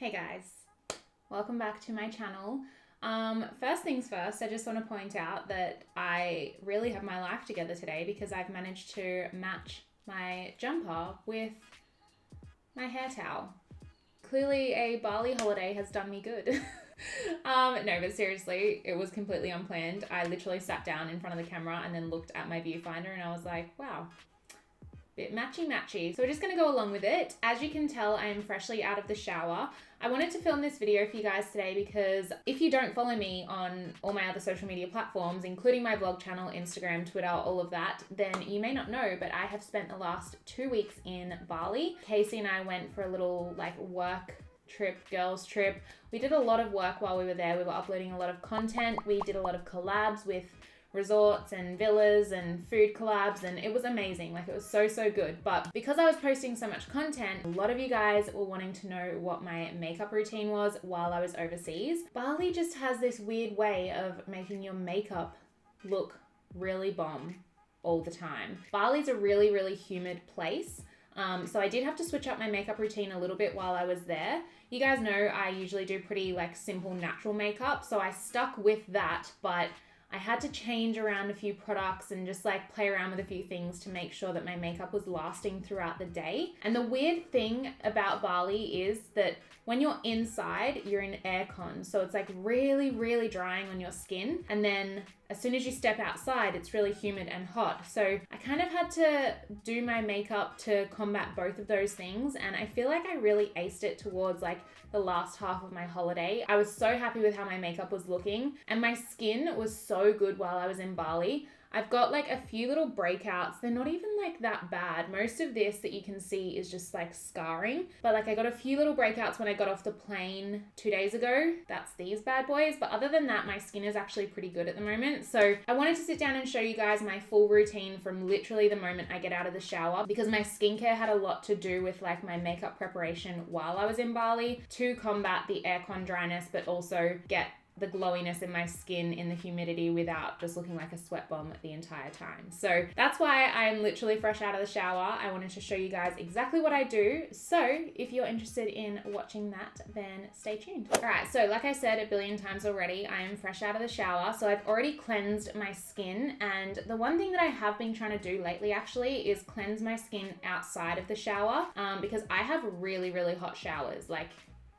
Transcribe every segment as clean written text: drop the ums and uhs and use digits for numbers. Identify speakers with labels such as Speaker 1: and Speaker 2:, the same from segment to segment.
Speaker 1: Hey guys, welcome back to my channel. First things first, I just want to point out that I really have my life together today because I've managed to match my jumper with my hair towel. Clearly a Bali holiday has done me good. No, but seriously, it was completely unplanned. I literally sat down in front of the camera and then looked at my viewfinder and I was like, wow, bit matchy. So we're just going to go along with it. As you can tell, I am freshly out of the shower. I wanted to film this video for you guys today because if you don't follow me on all my other social media platforms, including my vlog channel, Instagram, Twitter, all of that, then you may not know, but I have spent the last 2 weeks in Bali. Casey and I went for a little work trip, girls trip. We did a lot of work while we were there. We were uploading a lot of content. We did a lot of collabs with resorts and villas and food collabs, and it was amazing. It was so good. But because I was posting so much content, a lot of you guys were wanting to know what my makeup routine was while I was overseas. Bali just has this weird way of making your makeup look really bomb all the time. Bali's a really humid place. So I did have to switch up my makeup routine a little bit while I was there. You guys know I usually do pretty simple natural makeup, so I stuck with that, but I had to change around a few products and just play around with a few things to make sure that my makeup was lasting throughout the day. And the weird thing about Bali is that when you're inside, you're in aircon. So it's really drying on your skin. And then as soon as you step outside, it's really humid and hot. So I kind of had to do my makeup to combat both of those things. And I feel like I really aced it towards the last half of my holiday. I was so happy with how my makeup was looking and my skin was so good while I was in Bali. I've got a few little breakouts. They're not even that bad. Most of this that you can see is just scarring. But I got a few little breakouts when I got off the plane 2 days ago. That's these bad boys. But other than that, my skin is actually pretty good at the moment. So I wanted to sit down and show you guys my full routine from literally the moment I get out of the shower, because my skincare had a lot to do with my makeup preparation while I was in Bali to combat the aircon dryness, but also get the glowiness in my skin in the humidity without just looking like a sweat bomb the entire time. So that's why I'm literally fresh out of the shower. I wanted to show you guys exactly what I do. So if you're interested in watching that, then stay tuned. All right, so like I said a billion times already, I am fresh out of the shower. So I've already cleansed my skin. And the one thing that I have been trying to do lately actually is cleanse my skin outside of the shower, because I have really hot showers,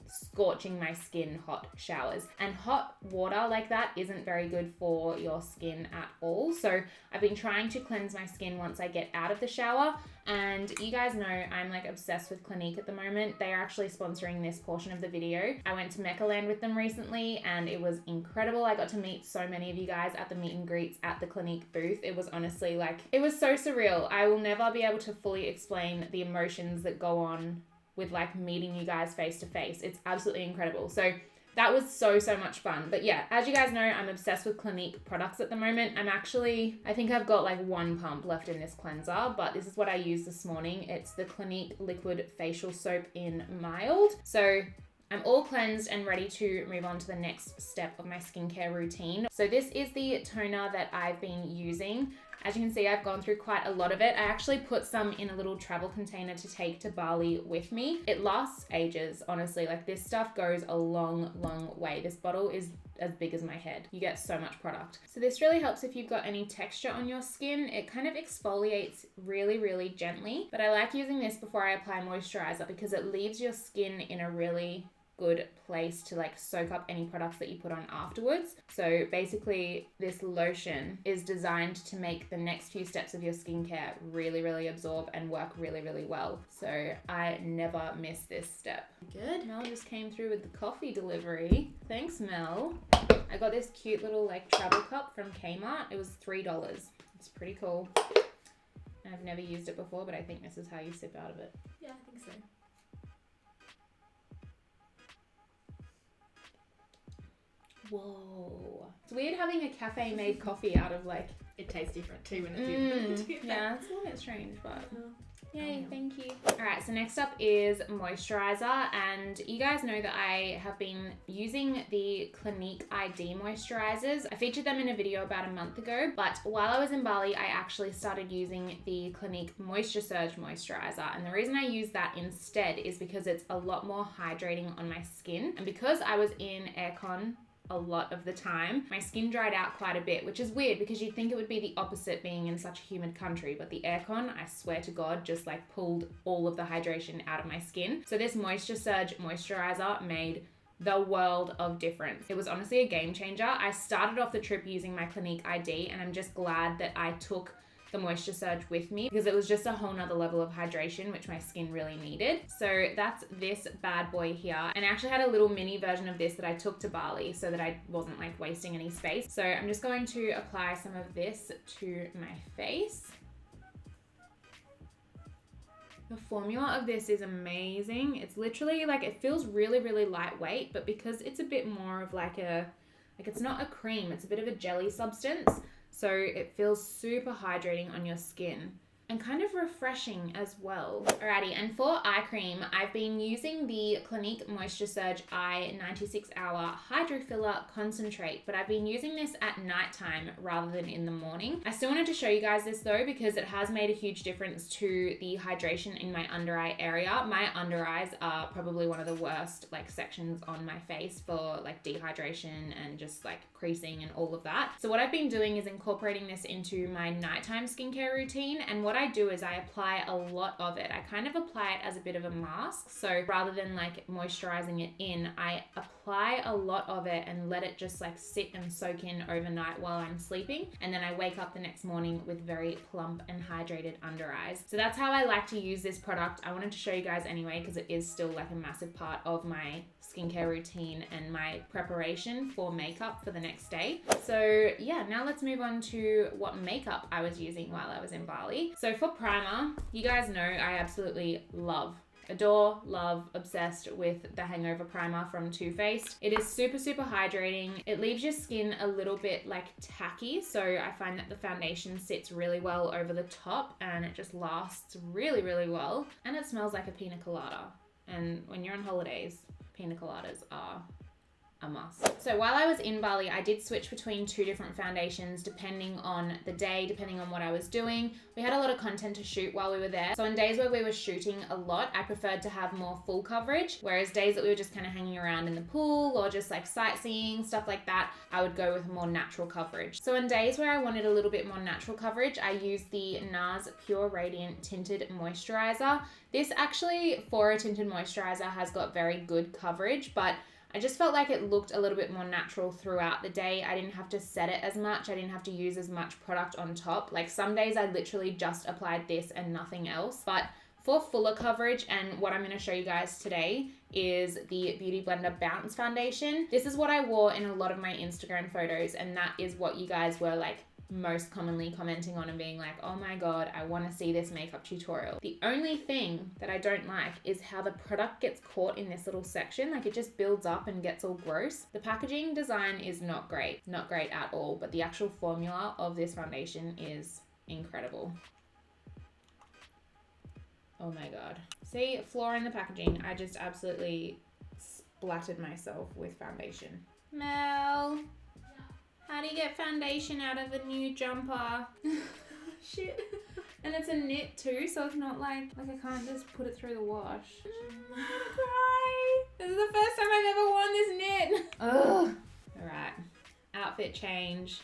Speaker 1: scorching my skin hot showers, and hot water like that isn't very good for your skin at all. So I've been trying to cleanse my skin once I get out of the shower, and you guys know I'm obsessed with Clinique at the moment. They are actually sponsoring this portion of the video. I went to Mecca Land with them recently and it was incredible. I got to meet so many of you guys at the meet and greets at the Clinique booth. It was honestly it was so surreal. I will never be able to fully explain the emotions that go on with meeting you guys face to face. It's absolutely incredible. So that was so much fun. But yeah, as you guys know, I'm obsessed with Clinique products at the moment. I think I've got one pump left in this cleanser, but this is what I used this morning. It's the Clinique Liquid Facial Soap in Mild. So I'm all cleansed and ready to move on to the next step of my skincare routine. So this is the toner that I've been using. As you can see, I've gone through quite a lot of it. I actually put some in a little travel container to take to Bali with me. It lasts ages, honestly. This stuff goes a long way. This bottle is as big as my head. You get so much product. So this really helps if you've got any texture on your skin. It kind of exfoliates really gently, but I like using this before I apply moisturizer because it leaves your skin in a really good place to soak up any products that you put on afterwards. So basically this lotion is designed to make the next few steps of your skincare really absorb and work really well. So I never miss this step. Good. Mel just came through with the coffee delivery. Thanks, Mel. I got this cute little travel cup from Kmart. It was $3. It's pretty cool. I've never used it before, but I think this is how you sip out of it.
Speaker 2: Yeah, I think so.
Speaker 1: Whoa. It's weird having a cafe made coffee out of
Speaker 2: It tastes different too when it's in.
Speaker 1: Yeah, it's a little bit strange, but Yay, thank you. All right, so next up is moisturizer, and you guys know that I have been using the Clinique ID moisturizers. I featured them in a video about a month ago, but while I was in Bali, I actually started using the Clinique Moisture Surge moisturizer, and the reason I use that instead is because it's a lot more hydrating on my skin, and because I was in aircon a lot of the time, my skin dried out quite a bit, which is weird because you'd think it would be the opposite being in such a humid country, but the aircon, I swear to God, just like pulled all of the hydration out of my skin. So this Moisture Surge moisturizer made the world of difference. It was honestly a game changer. I started off the trip using my Clinique ID, and I'm just glad that I took the Moisture Surge with me because it was just a whole nother level of hydration, which my skin really needed. So that's this bad boy here. And I actually had a little mini version of this that I took to Bali so that I wasn't like wasting any space. So I'm just going to apply some of this to my face. The formula of this is amazing. It's literally like, it feels really, really lightweight, but because it's a bit more of like it's not a cream, it's a bit of a jelly substance. So it feels super hydrating on your skin and kind of refreshing as well. Alrighty, and for eye cream, I've been using the Clinique Moisture Surge Eye 96 Hour Hydro Filler Concentrate, but I've been using this at nighttime rather than in the morning. I still wanted to show you guys this though, because it has made a huge difference to the hydration in my under eye area. My under eyes are probably one of the worst like sections on my face for like dehydration and just like creasing and all of that. So what I've been doing is incorporating this into my nighttime skincare routine, and what I do is I apply a lot of it. I kind of apply it as a bit of a mask. So rather than like moisturizing it in, I apply a lot of it and let it just like sit and soak in overnight while I'm sleeping. And then I wake up the next morning with very plump and hydrated under eyes. So that's how I like to use this product. I wanted to show you guys anyway, because it is still like a massive part of my skincare routine and my preparation for makeup for the next day. So yeah, now let's move on to what makeup I was using while I was in Bali. So for primer, you guys know I absolutely adore, love, obsessed with the Hangover Primer from Too Faced. It is super, super hydrating. It leaves your skin a little bit like tacky, so I find that the foundation sits really well over the top and it just lasts really, really well. And it smells like a pina colada. And when you're on holidays, pina coladas are a must. So while I was in Bali, I did switch between two different foundations depending on the day, depending on what I was doing. We had a lot of content to shoot while we were there. So on days where we were shooting a lot, I preferred to have more full coverage, whereas days that we were just kind of hanging around in the pool or just like sightseeing, stuff like that, I would go with more natural coverage. So on days where I wanted a little bit more natural coverage, I used the NARS Pure Radiant Tinted Moisturizer. This actually, for a tinted moisturizer, has got very good coverage, but I just felt like it looked a little bit more natural throughout the day. I didn't have to set it as much. I didn't have to use as much product on top. Like some days I literally just applied this and nothing else. But for fuller coverage, and what I'm going to show you guys today is the Beauty Blender Bounce Foundation. This is what I wore in a lot of my Instagram photos, and that is what you guys were like most commonly commenting on and being like, oh my God, I want to see this makeup tutorial. The only thing that I don't like is how the product gets caught in this little section. Like it just builds up and gets all gross. The packaging design is not great at all, but the actual formula of this foundation is incredible. Oh my God. See, flaw in the packaging. I just absolutely splattered myself with foundation. Mel, how do you get foundation out of a new jumper? Shit. And it's a knit too, so it's not like I can't just put it through the wash. I'm gonna cry. This is the first time I've ever worn this knit. Ugh. Alright, outfit change.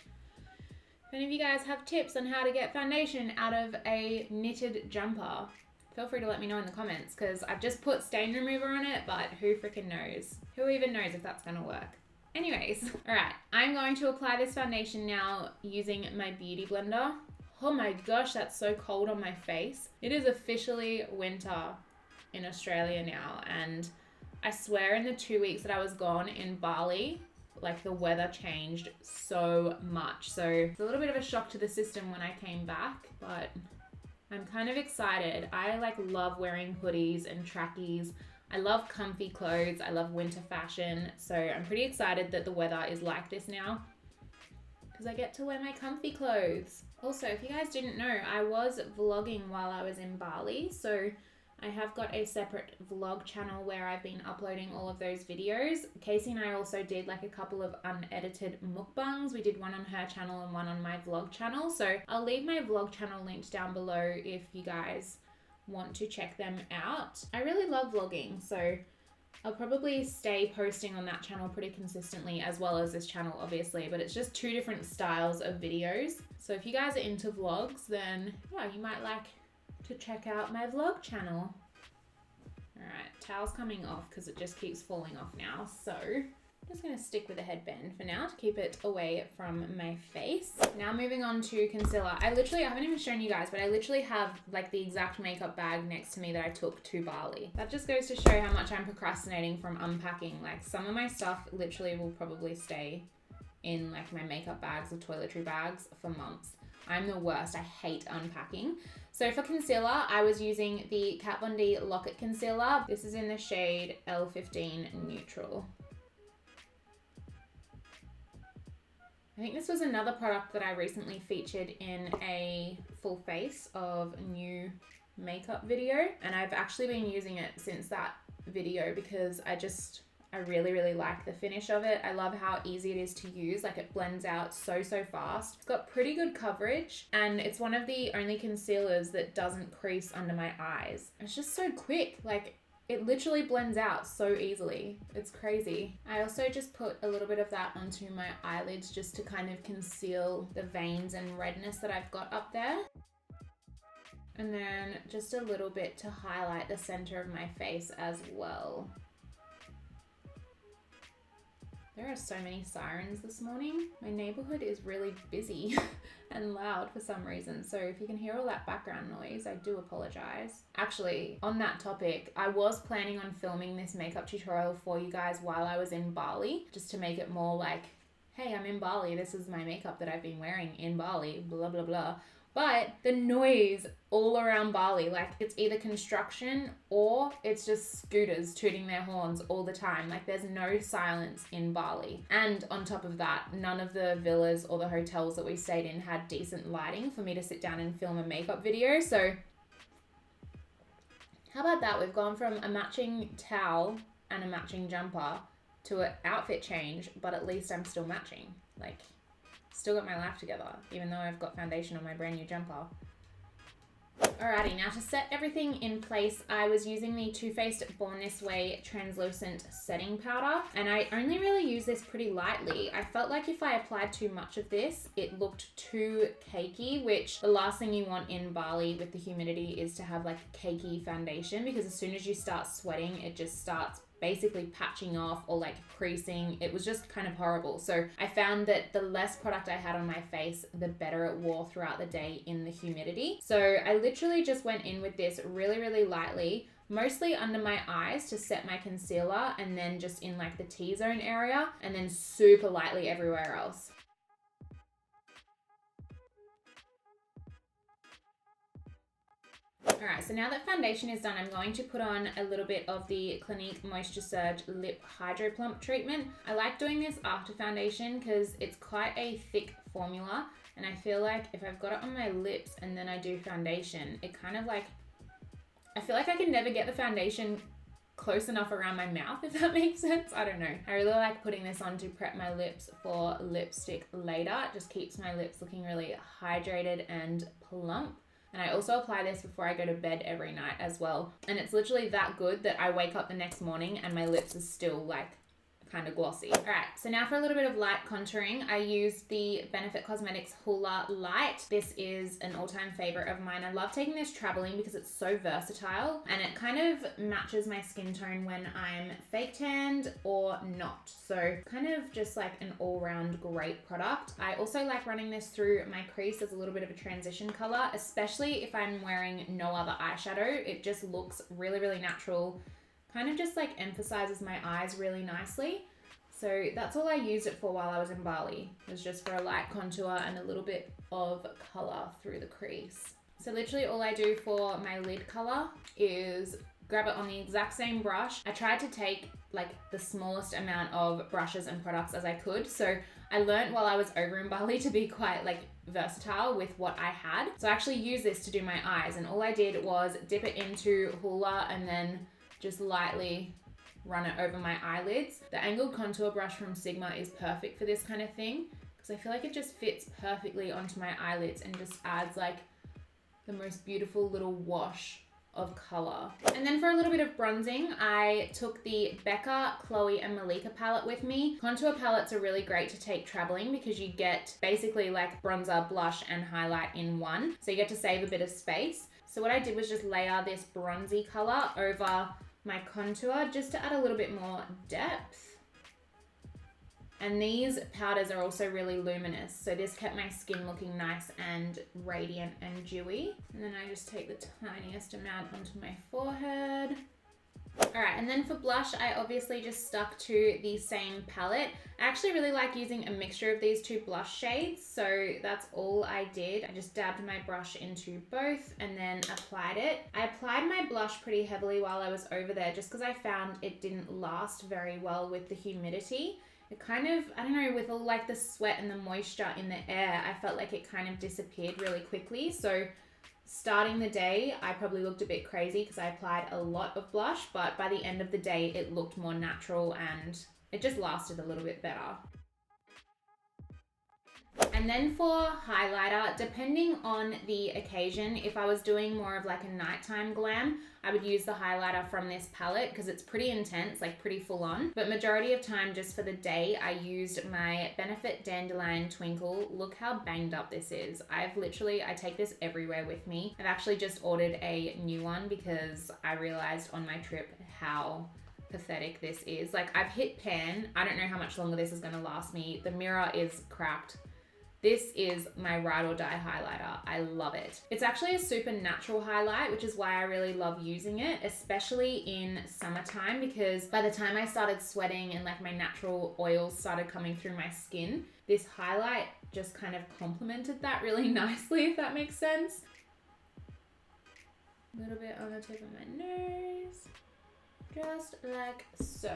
Speaker 1: If any of you guys have tips on how to get foundation out of a knitted jumper, feel free to let me know in the comments, because I've just put stain remover on it, but who freaking knows? Who even knows if that's gonna work? Anyways, all right, I'm going to apply this foundation now using my Beauty Blender. Oh my gosh, that's so cold on my face. It is officially winter in Australia now, and I swear in the 2 weeks that I was gone in Bali, like the weather changed so much. So it's a little bit of a shock to the system when I came back, but I'm kind of excited. I like love wearing hoodies and trackies. I love comfy clothes. I love winter fashion. So I'm pretty excited that the weather is like this now. because I get to wear my comfy clothes. Also, if you guys didn't know, I was vlogging while I was in Bali, so I have got a separate vlog channel where I've been uploading all of those videos. Casey and I also did like a couple of unedited mukbangs. We did one on her channel and one on my vlog channel. So I'll leave my vlog channel linked down below if you guys want to check them out. I really love vlogging, so I'll probably stay posting on that channel pretty consistently, as well as this channel obviously, but it's just two different styles of videos. So if you guys are into vlogs, then yeah, you might like to check out my vlog channel. Alright, towel's coming off because it just keeps falling off now, so I'm just going to stick with a headband for now to keep it away from my face. Now moving on to concealer. I haven't even shown you guys, but I literally have like the exact makeup bag next to me that I took to Bali. That just goes to show how much I'm procrastinating from unpacking. Like some of my stuff literally will probably stay in like my makeup bags or toiletry bags for months. I'm the worst. I hate unpacking. So for concealer, I was using the Kat Von D Lock-It Concealer. This is in the shade L15 Neutral. I think this was another product that I recently featured in a full face of new makeup video. And I've actually been using it since that video because I really like the finish of it. I love how easy it is to use. Like it blends out so fast. It's got pretty good coverage and it's one of the only concealers that doesn't crease under my eyes. It's just so quick. Like it literally blends out so easily. It's crazy. I also just put a little bit of that onto my eyelids just to kind of conceal the veins and redness that I've got up there. And then just a little bit to highlight the center of my face as well. There are so many sirens this morning. My neighborhood is really busy and loud for some reason. So if you can hear all that background noise, I do apologize. Actually, on that topic, I was planning on filming this makeup tutorial for you guys while I was in Bali, just to make it more like, hey, I'm in Bali. This is my makeup that I've been wearing in Bali, blah, blah, blah. But the noise all around Bali, like it's either construction or it's just scooters tooting their horns all the time. Like there's no silence in Bali. And on top of that, none of the villas or the hotels that we stayed in had decent lighting for me to sit down and film a makeup video. So how about that? We've gone from a matching towel and a matching jumper to an outfit change, but at least I'm still matching. Like, still got my life together, even though I've got foundation on my brand new jumper. Alrighty, now to set everything in place, I was using the Too Faced Born This Way Translucent Setting Powder, and I only really use this pretty lightly. I felt like if I applied too much of this, it looked too cakey, which the last thing you want in Bali with the humidity is to have like cakey foundation, because as soon as you start sweating, it just starts basically patching off or like creasing. It was just kind of horrible. So I found that the less product I had on my face, the better it wore throughout the day in the humidity. So I literally just went in with this really lightly, mostly under my eyes to set my concealer, and then just in like the T-zone area, and then super lightly everywhere else. Alright, so now that foundation is done, I'm going to put on a little bit of the Clinique Moisture Surge Lip Hydro Plump treatment. I like doing this after foundation because it's quite a thick formula, and I feel like if I've got it on my lips and then I do foundation, it kind of like, I feel like I can never get the foundation close enough around my mouth, if that makes sense. I don't know. I really like putting this on to prep my lips for lipstick later. It just keeps my lips looking really hydrated and plump. And I also apply this before I go to bed every night as well. And it's literally that good that I wake up the next morning and my lips are still like kind of glossy. All right, so now for a little bit of light contouring, I used the Benefit Cosmetics Hoola Light. This is an all-time favorite of mine. I love taking this traveling because it's so versatile and it kind of matches my skin tone when I'm fake tanned or not. So kind of just like an all-round great product. I also like running this through my crease as a little bit of a transition color, especially if I'm wearing no other eyeshadow. It just looks really natural. Kind of just like emphasizes my eyes really nicely. So that's all I used it for while I was in Bali. It was just for a light contour and a little bit of color through the crease. So literally all I do for my lid color is grab it on the exact same brush. I tried to take like the smallest amount of brushes and products as I could. So I learned while I was over in Bali to be quite like versatile with what I had. So I actually used this to do my eyes, and all I did was dip it into Hoola and then just lightly run it over my eyelids. The angled contour brush from Sigma is perfect for this kind of thing because I feel like it just fits perfectly onto my eyelids and just adds like the most beautiful little wash of color. And then for a little bit of bronzing, I took the Becca, Chloe, and Malika palette with me. Contour palettes are really great to take traveling because you get basically like bronzer, blush, and highlight in one. So you get to save a bit of space. So what I did was just layer this bronzy color over my contour just to add a little bit more depth. And these powders are also really luminous, so this kept my skin looking nice and radiant and dewy. And then I just take the tiniest amount onto my forehead. All right, and then for blush, I obviously just stuck to the same palette. I actually really like using a mixture of these two blush shades, so that's all I did. I just dabbed my brush into both and then applied it. I applied my blush pretty heavily while I was over there just because I found it didn't last very well with the humidity. It kind of, I don't know, with all like the sweat and the moisture in the air, I felt like it kind of disappeared really quickly. So starting the day, I probably looked a bit crazy because I applied a lot of blush, but by the end of the day, it looked more natural and it just lasted a little bit better. And then for highlighter, depending on the occasion, if I was doing more of like a nighttime glam, I would use the highlighter from this palette because it's pretty intense, like pretty full on. But majority of time, just for the day, I used my Benefit Dandelion Twinkle. Look how banged up this is. I take this everywhere with me. I've actually just ordered a new one because I realized on my trip how pathetic this is. Like I've hit pan. I don't know how much longer this is gonna last me. The mirror is cracked. This is my ride or die highlighter. I love it. It's actually a super natural highlight, which is why I really love using it, especially in summertime, because by the time I started sweating and like my natural oils started coming through my skin, this highlight just kind of complemented that really nicely, if that makes sense. A little bit on the tip of my nose. Just like so.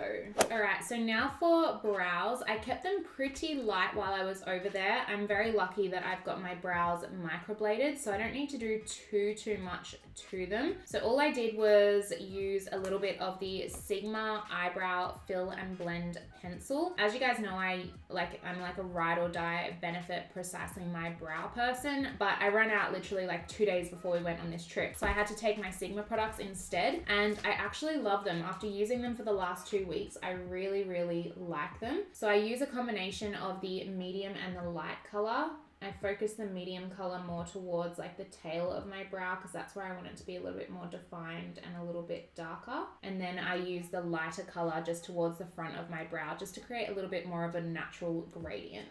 Speaker 1: All right, so now for brows. I kept them pretty light while I was over there. I'm very lucky that I've got my brows microbladed, so I don't need to do too much to them. So all I did was use a little bit of the Sigma Eyebrow Fill and Blend pencil. As you guys know, I'm like a ride or die Benefit Precisely My Brow person, but I ran out literally like 2 days before we went on this trip. So I had to take my Sigma products instead, and I actually love them. After using them for the last 2 weeks, I really like them. So I use a combination of the medium and the light color. I focus the medium color more towards like the tail of my brow because that's where I want it to be a little bit more defined and a little bit darker. And then I use the lighter color just towards the front of my brow just to create a little bit more of a natural gradient.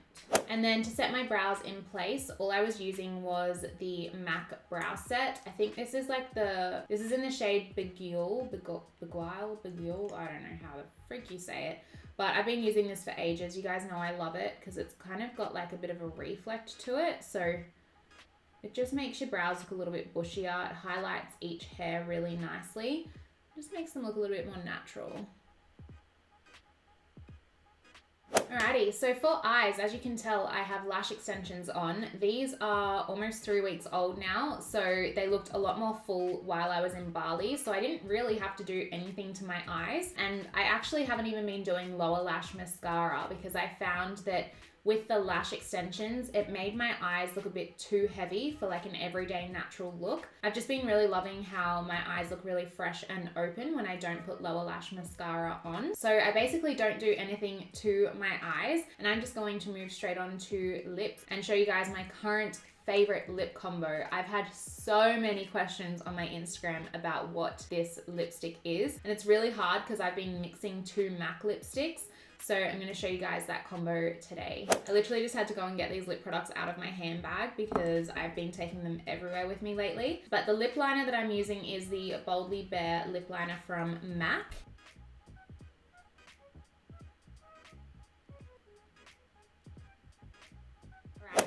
Speaker 1: And then to set my brows in place, all I was using was the MAC brow set. I think this is this is in the shade Beguile, I don't know how the freak you say it. But I've been using this for ages. You guys know I love it because it's kind of got like a bit of a reflect to it. So it just makes your brows look a little bit bushier. It highlights each hair really nicely. Just makes them look a little bit more natural. Alrighty, so for eyes, as you can tell, I have lash extensions on. These are almost 3 weeks old now, so they looked a lot more full while I was in Bali, so I didn't really have to do anything to my eyes. And I actually haven't even been doing lower lash mascara because I found that with the lash extensions, it made my eyes look a bit too heavy for like an everyday natural look. I've just been really loving how my eyes look really fresh and open when I don't put lower lash mascara on. So I basically don't do anything to my eyes, and I'm just going to move straight on to lips and show you guys my current favorite lip combo. I've had so many questions on my Instagram about what this lipstick is, and it's really hard because I've been mixing 2 MAC lipsticks. So I'm going to show you guys that combo today. I literally just had to go and get these lip products out of my handbag because I've been taking them everywhere with me lately. But the lip liner that I'm using is the Boldly Bare lip liner from MAC.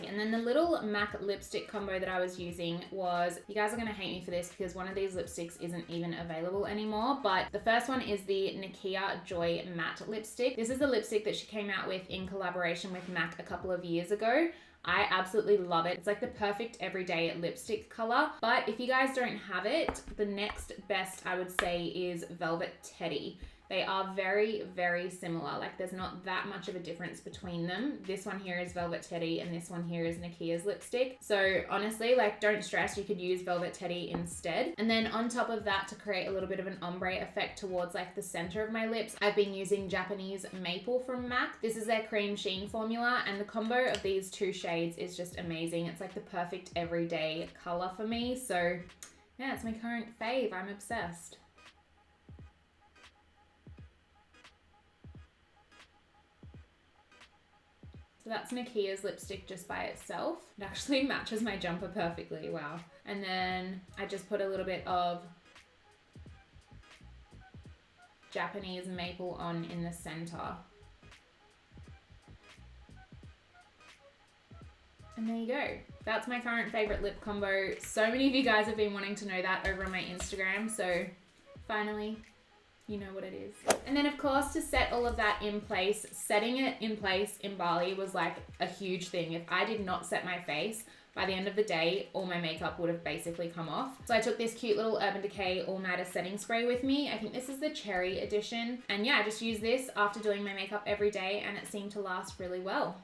Speaker 1: And And then the little MAC lipstick combo that I was using was, you guys are gonna hate me for this because one of these lipsticks isn't even available anymore, but the first one is the Nakia Joy Matte lipstick. This is the lipstick that she came out with in collaboration with MAC a couple of years ago. I absolutely love it. It's like the perfect everyday lipstick color. But if you guys don't have it, the next best I would say is Velvet Teddy. They are very, very similar. Like there's not that much of a difference between them. This one here is Velvet Teddy and this one here is Nakia's lipstick. So honestly, like don't stress, you could use Velvet Teddy instead. And then on top of that, to create a little bit of an ombre effect towards like the center of my lips, I've been using Japanese Maple from MAC. This is their cream sheen formula, and the combo of these two shades is just amazing. It's like the perfect everyday color for me. So yeah, it's my current fave. I'm obsessed. So that's Nakia's lipstick just by itself. It actually matches my jumper perfectly, wow. And then I just put a little bit of Japanese Maple on in the center. And there you go. That's my current favorite lip combo. So many of you guys have been wanting to know that over on my Instagram, so finally, you know what it is. And then of course, to set all of that in place, setting it in place in Bali was like a huge thing. If I did not set my face, by the end of the day, all my makeup would have basically come off. So I took this cute little Urban Decay All Nighter setting spray with me. I think this is the cherry edition. And yeah, I just use this after doing my makeup every day and it seemed to last really well.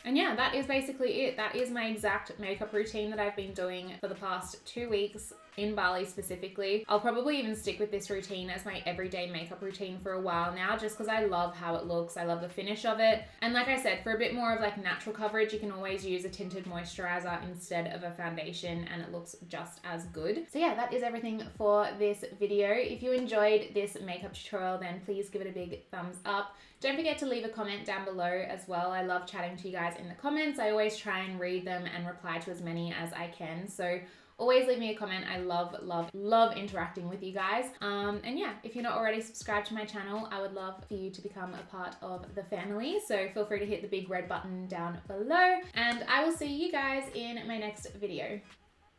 Speaker 1: And yeah, that is basically it. That is my exact makeup routine that I've been doing for the past 2 weeks in Bali specifically. I'll probably even stick with this routine as my everyday makeup routine for a while now, just because I love how it looks. I love the finish of it. And like I said, for a bit more of like natural coverage, you can always use a tinted moisturizer instead of a foundation and it looks just as good. So yeah, that is everything for this video. If you enjoyed this makeup tutorial, then please give it a big thumbs up. Don't forget to leave a comment down below as well. I love chatting to you guys in the comments. I always try and read them and reply to as many as I can. So always leave me a comment. I love, love, love interacting with you guys. And yeah, if you're not already subscribed to my channel, I would love for you to become a part of the family. So feel free to hit the big red button down below. And I will see you guys in my next video.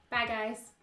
Speaker 1: Bye guys.